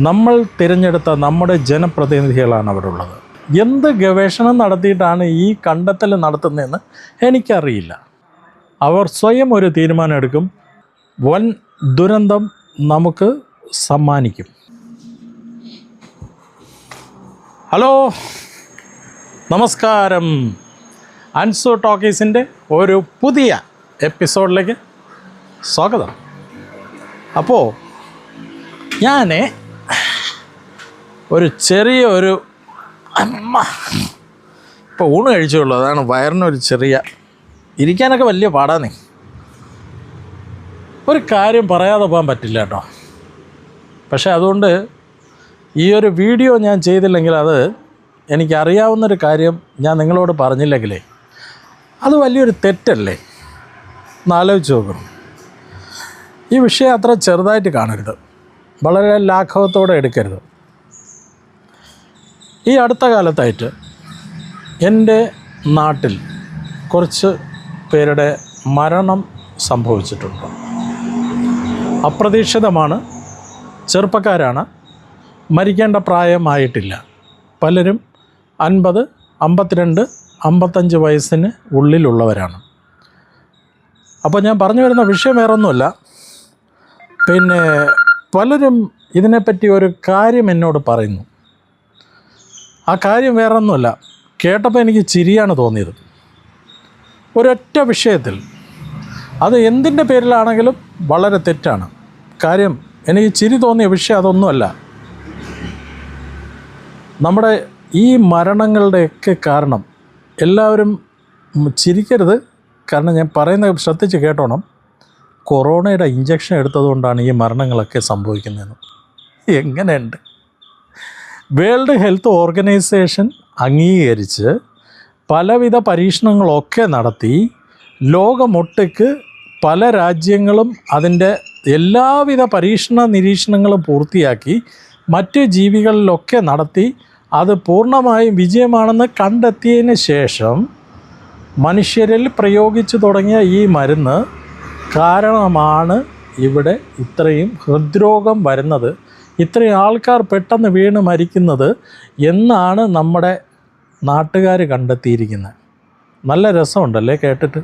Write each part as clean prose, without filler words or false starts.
നമ്മൾ തിരഞ്ഞെടുത്ത നമ്മുടെ ജനപ്രതിനിധികളാണ് അവിടെ ഉള്ളത്. എന്ത് ഗവേഷണം നടത്തിയിട്ടാണ് ഈ കണ്ടെത്തൽ നടത്തുന്നതെന്ന് എനിക്കറിയില്ല. അവർ സ്വയം ഒരു തീരുമാനം എടുക്കും, വൻ ദുരന്തം നമുക്ക് സമ്മാനിക്കും. ഹലോ, നമസ്കാരം. അൻസു ടോക്കീസിൻ്റെ ഒരു പുതിയ എപ്പിസോഡിലേക്ക് സ്വാഗതം. അപ്പോൾ ഞാൻ ഒരു ചെറിയൊരു ഇപ്പോൾ ഊണ് കഴിച്ചുള്ളൂ. അതാണ് വയറിനൊരു ചെറിയ ഇരിക്കാനൊക്കെ വലിയ പാടാന്നേ. ഒരു കാര്യം പറയാതെ പോകാൻ പറ്റില്ല കേട്ടോ. പക്ഷേ അതുകൊണ്ട് ഈ ഒരു വീഡിയോ ഞാൻ ചെയ്തില്ലെങ്കിൽ, അത് എനിക്കറിയാവുന്നൊരു കാര്യം ഞാൻ നിങ്ങളോട് പറഞ്ഞില്ലെങ്കിലേ അത് വലിയൊരു തെറ്റല്ലേ. ഒന്ന് ആലോചിച്ച് നോക്കണം. ഈ വിഷയം അത്ര ചെറുതായിട്ട് കാണരുത്, വളരെ ലാഘവത്തോടെ എടുക്കരുത്. ഈ അടുത്ത കാലത്തായിട്ട് എൻ്റെ നാട്ടിൽ കുറച്ച് പേരുടെ മരണം സംഭവിച്ചിട്ടുണ്ട്. അപ്രതീക്ഷിതമാണ്. ചെറുപ്പക്കാരാണ്, മരിക്കേണ്ട പ്രായമായിട്ടില്ല. പലരും 50, 52, 55 വയസ്സിന് ഉള്ളിലുള്ളവരാണ്. അപ്പോൾ ഞാൻ പറഞ്ഞു വരുന്ന വിഷയം വേറൊന്നുമല്ല. പിന്നെ പലരും ഇതിനെപ്പറ്റി ഒരു കാര്യം എന്നോട് പറയുന്നു. ആ കാര്യം വേറൊന്നുമല്ല, കേട്ടപ്പോൾ എനിക്ക് ചിരിയാണ് തോന്നിയത്. ഒരൊറ്റ വിഷയത്തിൽ, അത് എന്തിൻ്റെ പേരിലാണെങ്കിലും വളരെ തെറ്റാണ്. കാര്യം എനിക്ക് ചിരി തോന്നിയ വിഷയം അതൊന്നുമല്ല. നമ്മുടെ ഈ മരണങ്ങളുടെയൊക്കെ കാരണം, എല്ലാവരും ചിരിക്കരുത്, കാരണം ഞാൻ പറയുന്നത് ശ്രദ്ധിച്ച് കേട്ടോണം. കൊറോണയുടെ ഇഞ്ചക്ഷൻ എടുത്തതുകൊണ്ടാണ് ഈ മരണങ്ങളൊക്കെ സംഭവിക്കുന്നതെന്ന്. എങ്ങനെയുണ്ട്? വേൾഡ് ഹെൽത്ത് ഓർഗനൈസേഷൻ അംഗീകരിച്ച് പലവിധ പരീക്ഷണങ്ങളൊക്കെ നടത്തി ലോകമൊട്ടുക്ക് പല രാജ്യങ്ങളും അതിൻ്റെ എല്ലാവിധ നിരീക്ഷണങ്ങളും പൂർത്തിയാക്കി മറ്റ് ജീവികളിലൊക്കെ നടത്തി അത് പൂർണ്ണമായും വിജയമാണെന്ന് കണ്ടെത്തിയതിന് ശേഷം മനുഷ്യരിൽ പ്രയോഗിച്ചു തുടങ്ങിയ ഈ മരുന്ന് കാരണമാണ് ഇവിടെ ഇത്രയും ഹൃദ്രോഗം വരുന്നത്, ഇത്രയും ആൾക്കാർ പെട്ടെന്ന് വീണ് മരിക്കുന്നത് എന്നാണ് നമ്മുടെ നാട്ടുകാർ കണ്ടെത്തിയിരിക്കുന്നത്. നല്ല രസമുണ്ടല്ലേ കേട്ടിട്ട്?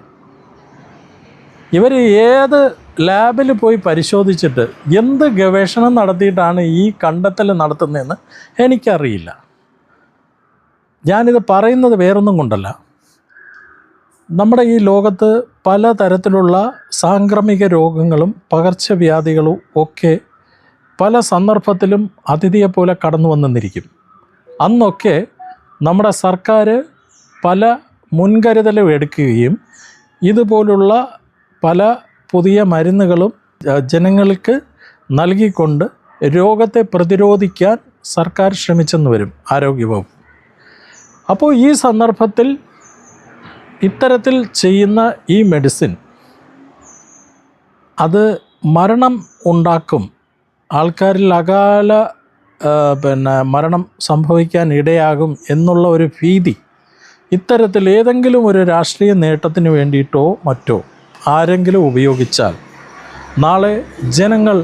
ഇവർ ഏത് ലാബിൽ പോയി പരിശോധിച്ചിട്ട് എന്ത് ഗവേഷണം നടത്തിയിട്ടാണ് ഈ കണ്ടെത്തൽ നടത്തുന്നതെന്ന് എനിക്കറിയില്ല. ഞാനിത് പറയുന്നത് വേറൊന്നും കൊണ്ടല്ല. നമ്മുടെ ഈ ലോകത്ത് പലതരത്തിലുള്ള സാംക്രമിക രോഗങ്ങളും പകർച്ചവ്യാധികളും ഒക്കെ പല സന്ദർഭത്തിലും അതിഥിയെപ്പോലെ കടന്നു വന്നെന്നിരിക്കും. അന്നൊക്കെ നമ്മുടെ സർക്കാർ പല മുൻകരുതലും എടുക്കുകയും ഇതുപോലുള്ള പല പുതിയ മരുന്നുകളും ജനങ്ങൾക്ക് നൽകിക്കൊണ്ട് രോഗത്തെ പ്രതിരോധിക്കാൻ സർക്കാർ ശ്രമിച്ചെന്ന് വരും, ആരോഗ്യവകുപ്പ്. അപ്പോൾ ഈ സന്ദർഭത്തിൽ ഇത്തരത്തിൽ ചെയ്യുന്ന ഈ മെഡിസിൻ അത് മരണം ഉണ്ടാക്കും, ആൾക്കാരിൽ അകാല മരണം സംഭവിക്കാൻ ഇടയാകും എന്നുള്ള ഒരു ഭീതി ഇത്തരത്തിൽ ഏതെങ്കിലും ഒരു രാഷ്ട്രീയ നേട്ടത്തിന് വേണ്ടിയിട്ടോ മറ്റോ ആരെങ്കിലും ഉപയോഗിച്ചാൽ നാളെ ജനങ്ങൾ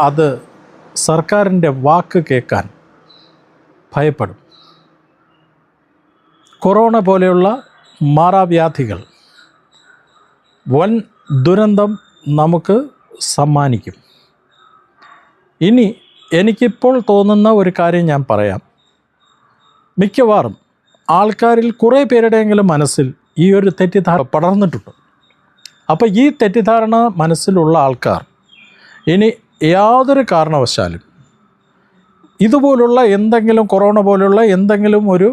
അത് സർക്കാരിൻ്റെ വാക്ക് കേൾക്കാൻ ഭയപ്പെടും. കൊറോണ പോലെയുള്ള മാറാവ്യാധികൾ വൻ ദുരന്തം നമുക്ക് സമ്മാനിക്കും. ഇനി എനിക്കിപ്പോൾ തോന്നുന്ന ഒരു കാര്യം ഞാൻ പറയാം. മിക്കവാറും ആൾക്കാരിൽ കുറേ പേരുടെയെങ്കിലും മനസ്സിൽ ഈ ഒരു തെറ്റിദ്ധാരണ പടർന്നിട്ടുണ്ട്. അപ്പോൾ ഈ തെറ്റിദ്ധാരണ മനസ്സിലുള്ള ആൾക്കാർ ഇനി യാതൊരു കാരണവശാലും ഇതുപോലുള്ള എന്തെങ്കിലും, കൊറോണ പോലുള്ള എന്തെങ്കിലും ഒരു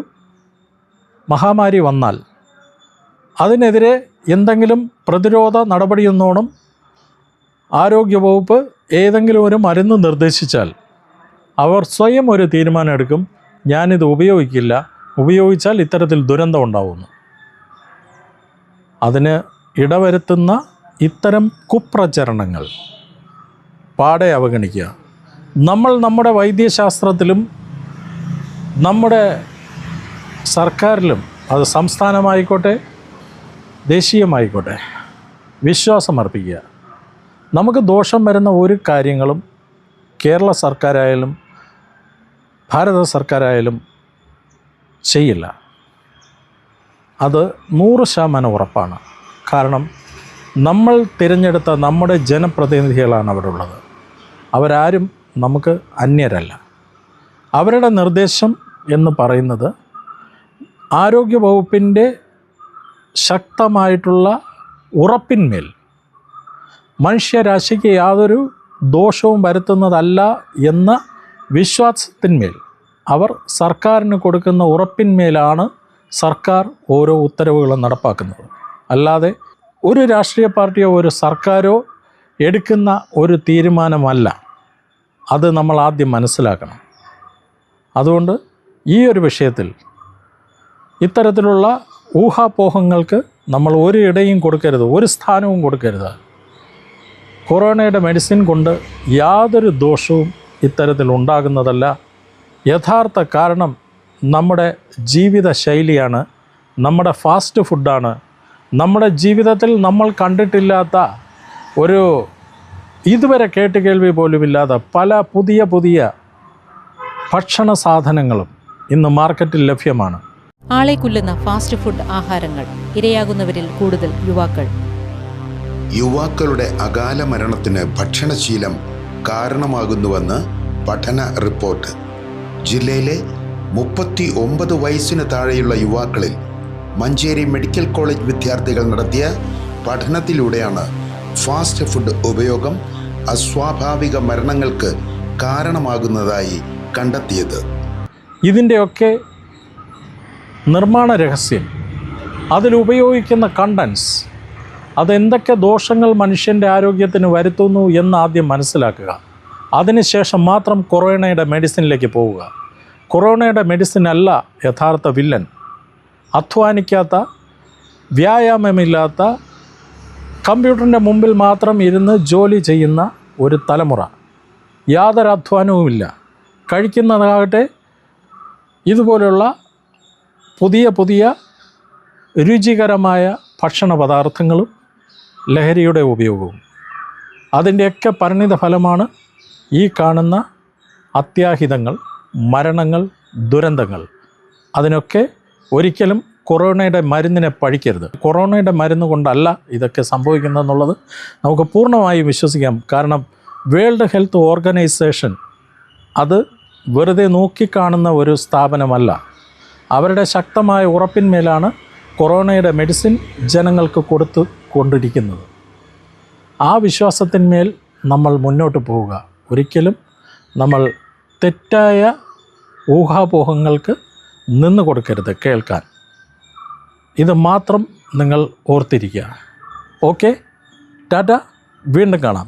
മഹാമാരി വന്നാൽ അതിനെതിരെ എന്തെങ്കിലും പ്രതിരോധ നടപടിയെന്നോണം ആരോഗ്യവകുപ്പ് ഏതെങ്കിലും ഒരു മരുന്ന് നിർദ്ദേശിച്ചാൽ അവർ സ്വയം ഒരു തീരുമാനം എടുക്കും, ഞാനിത് ഉപയോഗിക്കില്ല, ഉപയോഗിച്ചാൽ ഇത്തരത്തിൽ ദുരന്തം ഉണ്ടാവുന്നു. അതിന് ഇടവരുത്തുന്ന ഇത്തരം കുപ്രചരണങ്ങൾ പാടെ അവഗണിക്കുക. നമ്മൾ നമ്മുടെ വൈദ്യശാസ്ത്രത്തിലും നമ്മുടെ സർക്കാരിലും, അത് സംസ്ഥാനമായിക്കോട്ടെ ദേശീയമായിക്കോട്ടെ, വിശ്വാസമർപ്പിക്കുക. നമുക്ക് ദോഷം വരുന്ന ഒരു കാര്യങ്ങളും കേരള സർക്കാരായാലും ഭാരത സർക്കാരായാലും ചെയ്യില്ല. അത് 100% ഉറപ്പാണ്. കാരണം നമ്മൾ തിരഞ്ഞെടുത്ത നമ്മുടെ ജനപ്രതിനിധികളാണ് അവിടെ ഉള്ളത്. അവരാരും നമുക്ക് അന്യരല്ല. അവരുടെ നിർദ്ദേശം എന്ന് പറയുന്നത് ആരോഗ്യവകുപ്പിൻ്റെ ശക്തമായിട്ടുള്ള ഉറപ്പിന്മേൽ മനുഷ്യരാശിക്ക് യാതൊരു ദോഷവും വരുത്തുന്നതല്ല എന്ന വിശ്വാസത്തിന്മേൽ അവർ സർക്കാരിന് കൊടുക്കുന്ന ഉറപ്പിന്മേലാണ് സർക്കാർ ഓരോ ഉത്തരവുകളും നടപ്പാക്കുന്നത്. അല്ലാതെ ഒരു രാഷ്ട്രീയ പാർട്ടിയോ ഒരു സർക്കാരോ എടുക്കുന്ന ഒരു തീരുമാനമല്ല. അത് നമ്മൾ ആദ്യം മനസ്സിലാക്കണം. അതുകൊണ്ട് ഈ ഒരു വിഷയത്തിൽ ഇത്തരത്തിലുള്ള ഊഹാപോഹങ്ങൾക്ക് നമ്മൾ ഒരു ഇടയും കൊടുക്കരുത്, ഒരു സ്ഥാനവും കൊടുക്കരുത്. കൊറോണയുടെ മെഡിസിൻ കൊണ്ട് യാതൊരു ദോഷവും ഇത്തരത്തിൽ ഉണ്ടാകുന്നതല്ല. യഥാർത്ഥ കാരണം നമ്മുടെ ജീവിത ശൈലിയാണ്, നമ്മുടെ ഫാസ്റ്റ് ഫുഡാണ്. നമ്മുടെ ജീവിതത്തിൽ നമ്മൾ കണ്ടിട്ടില്ലാത്ത ഒരു ഇതുവരെ കേട്ടുകേൾവി പോലുമില്ലാത്ത പല പുതിയ പുതിയ ഭക്ഷണ സാധനങ്ങളും ഇന്ന് മാർക്കറ്റിൽ ലഭ്യമാണ്. ആളെ കൊല്ലുന്ന ഫാസ്റ്റ് ഫുഡ് ആഹാരങ്ങൾ ഇരയാകുന്നവരിൽ കൂടുതൽ യുവാക്കൾ. യുവാക്കളുടെ അകാല മരണത്തിന് ഭക്ഷണശീലം കാരണമാകുന്നുവെന്ന് പഠന റിപ്പോർട്ട്. ജില്ലയിലെ 39 വയസ്സിന് താഴെയുള്ള യുവാക്കളിൽ മഞ്ചേരി മെഡിക്കൽ കോളേജ് വിദ്യാർത്ഥികൾ നടത്തിയ പഠനത്തിലൂടെയാണ് ഫാസ്റ്റ് ഫുഡ് ഉപയോഗം അസ്വാഭാവിക മരണങ്ങൾക്ക് കാരണമാകുന്നതായി കണ്ടെത്തിയത്. ഇതിൻ്റെയൊക്കെ നിർമ്മാണ രഹസ്യം, അതിലുപയോഗിക്കുന്ന കണ്ടൻസ്, അതെന്തൊക്കെ ദോഷങ്ങൾ മനുഷ്യൻ്റെ ആരോഗ്യത്തിന് വരുത്തുന്നു എന്ന് ആദ്യം മനസ്സിലാക്കുക. അതിനുശേഷം മാത്രം കൊറോണയുടെ മെഡിസിനിലേക്ക് പോവുക. കൊറോണയുടെ മെഡിസിൻ അല്ല യഥാർത്ഥ വില്ലൻ. അധ്വാനിക്കാത്ത, വ്യായാമമില്ലാത്ത, കമ്പ്യൂട്ടറിൻ്റെ മുമ്പിൽ മാത്രം ഇരുന്ന് ജോലി ചെയ്യുന്ന ഒരു തലമുറ. യാതൊരു അധ്വാനവുമില്ല. കഴിക്കുന്നതാകട്ടെ ഇതുപോലുള്ള പുതിയ പുതിയ രുചികരമായ ഭക്ഷണ പദാർത്ഥങ്ങളും ലഹരിയുടെ ഉപയോഗവും. അതിൻ്റെയൊക്കെ പരിണിത ഫലമാണ് ഈ കാണുന്ന അത്യാഹിതങ്ങൾ, മരണങ്ങൾ, ദുരന്തങ്ങൾ. അതിനൊക്കെ ഒരിക്കലും കൊറോണയുടെ മരുന്നിനെ പഴിക്കരുത്. കൊറോണയുടെ മരുന്ന് കൊണ്ടല്ല ഇതൊക്കെ സംഭവിക്കുന്നതെന്നുള്ളത് നമുക്ക് പൂർണ്ണമായും വിശ്വസിക്കാം. കാരണം വേൾഡ് ഹെൽത്ത് ഓർഗനൈസേഷൻ അത് വെറുതെ നോക്കിക്കാണുന്ന ഒരു സ്ഥാപനമല്ല. അവരുടെ ശക്തമായ ഉറപ്പിന്മേലാണ് കൊറോണയുടെ മെഡിസിൻ ജനങ്ങൾക്ക് കൊടുത്തു കൊണ്ടിരിക്കുന്നത്. ആ വിശ്വാസത്തിന്മേൽ നമ്മൾ മുന്നോട്ട് പോവുക. ഒരിക്കലും നമ്മൾ തെറ്റായ ഊഹാപോഹങ്ങൾക്ക് നിന്ന് കൊടുക്കരുത് കേൾക്കാൻ. ഇത് മാത്രം നിങ്ങൾ ഓർത്തിരിക്കുക. ഓക്കെ, ടാറ്റ, വീണ്ടും കാണാം.